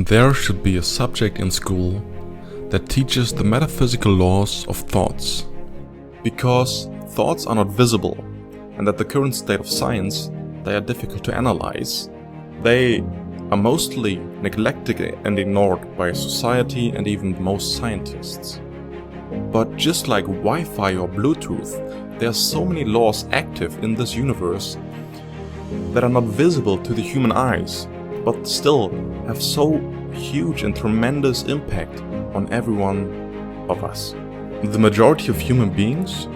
There should be a subject in school that teaches the metaphysical laws of thoughts. Because thoughts are not visible, and at the current state of science, they are difficult to analyze. They are mostly neglected and ignored by society and even most scientists. But just like Wi-Fi or Bluetooth, there are so many laws active in this universe that are not visible to the human eyes, but still have so huge and tremendous impact on every one of us. The majority of human beings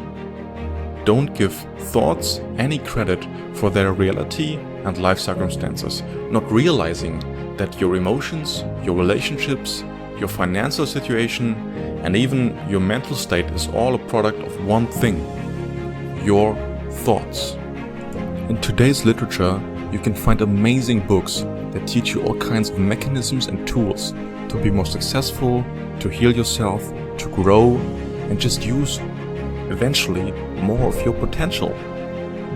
don't give thoughts any credit for their reality and life circumstances, not realizing that your emotions, your relationships, your financial situation, and even your mental state is all a product of one thing: your thoughts. In today's literature, you can find amazing books that teach you all kinds of mechanisms and tools to be more successful, to heal yourself, to grow, and just use eventually more of your potential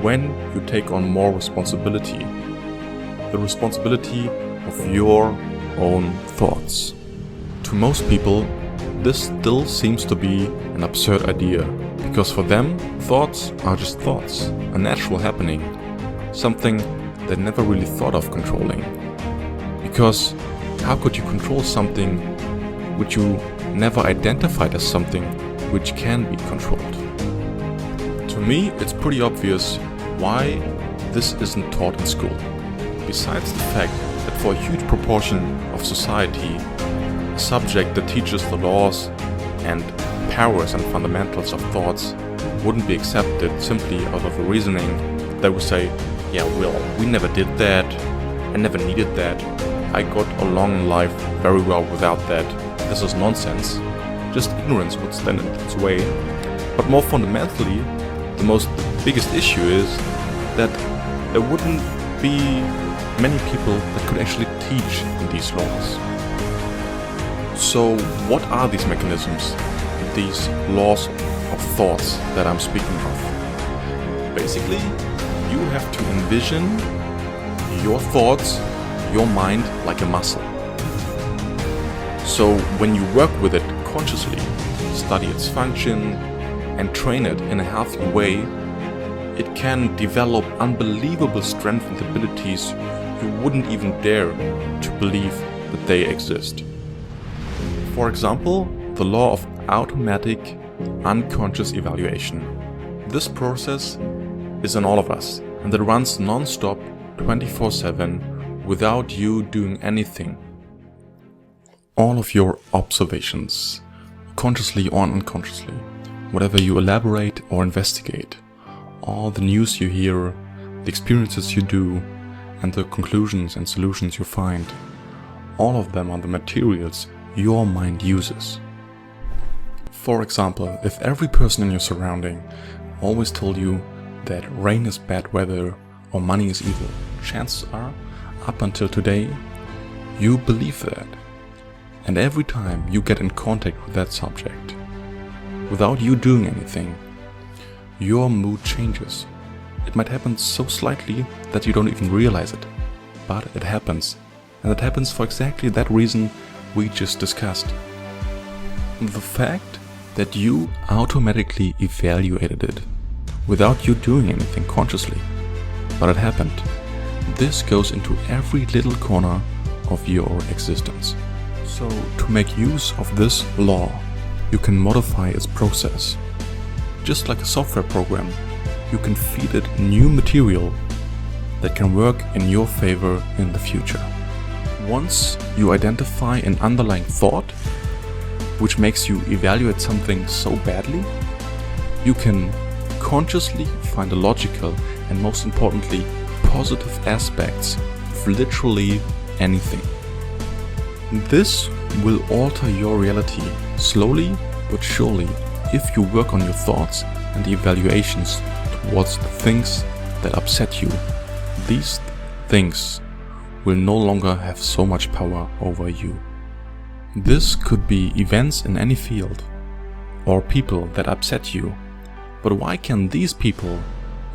when you take on more responsibility. The responsibility of your own thoughts. To most people, this still seems to be an absurd idea, because for them, thoughts are just thoughts, a natural happening, something they never really thought of controlling. Because how could you control something which you never identified as something which can be controlled? To me, it's pretty obvious why this isn't taught in school. Besides the fact that for a huge proportion of society, a subject that teaches the laws and powers and fundamentals of thoughts wouldn't be accepted simply out of a reasoning. They would say, yeah, well, we never did that, I never needed that, I got along in life very well without that, this is nonsense. Just ignorance would stand in its way. But more fundamentally, the biggest issue is that there wouldn't be many people that could actually teach in these laws. So what are these mechanisms, these laws of thoughts that I'm speaking of? Basically, you have to envision your thoughts, your mind like a muscle. So when you work with it consciously, study its function and train it in a healthy way, it can develop unbelievable strength and abilities you wouldn't even dare to believe that they exist. For example, the law of automatic unconscious evaluation. This process is in all of us, and it runs non-stop 24/7 without you doing anything. All of your observations, consciously or unconsciously, whatever you elaborate or investigate, all the news you hear, the experiences you do, and the conclusions and solutions you find, all of them are the materials your mind uses. For example, if every person in your surrounding always told you that rain is bad weather or money is evil, chances are, up until today, you believe that. And every time you get in contact with that subject, without you doing anything, your mood changes. It might happen so slightly that you don't even realize it, but it happens. And it happens for exactly that reason we just discussed. The fact that you automatically evaluated it without you doing anything consciously, but it happened. This goes into every little corner of your existence. So to make use of this law, you can modify its process. Just like a software program, you can feed it new material that can work in your favor in the future. Once you identify an underlying thought which makes you evaluate something so badly, you can consciously find the logical and, most importantly, positive aspects of literally anything. This will alter your reality slowly but surely if you work on your thoughts and evaluations towards the things that upset you. These things will no longer have so much power over you. This could be events in any field or people that upset you. But why can these people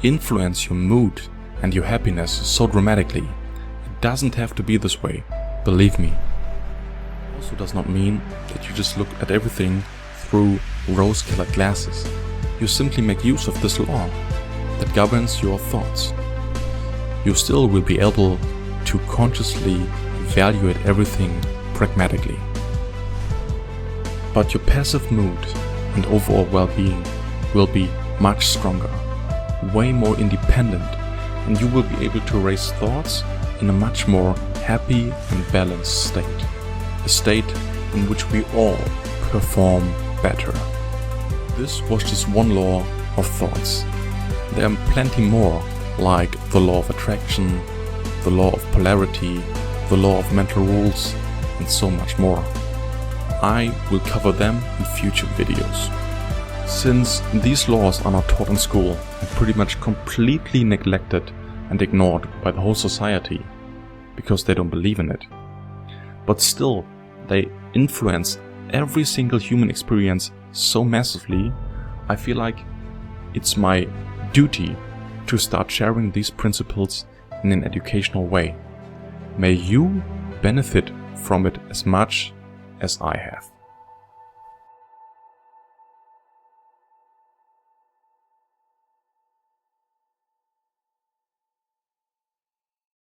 influence your mood and your happiness so dramatically? It doesn't have to be this way, believe me. also does not mean that you just look at everything through rose-colored glasses. You simply make use of this law that governs your thoughts. You still will be able to consciously evaluate everything pragmatically. But your passive mood and overall well-being will be much stronger, way more independent, and you will be able to raise thoughts in a much more happy and balanced state. A state in which we all perform better. This was just one law of thoughts. There are plenty more, like the law of attraction, the law of polarity, the law of mental rules, and so much more. I will cover them in future videos. Since these laws are not taught in school and pretty much completely neglected and ignored by the whole society because they don't believe in it, but still they influence every single human experience so massively, I feel like it's my duty to start sharing these principles in an educational way. May you benefit from it as much as I have.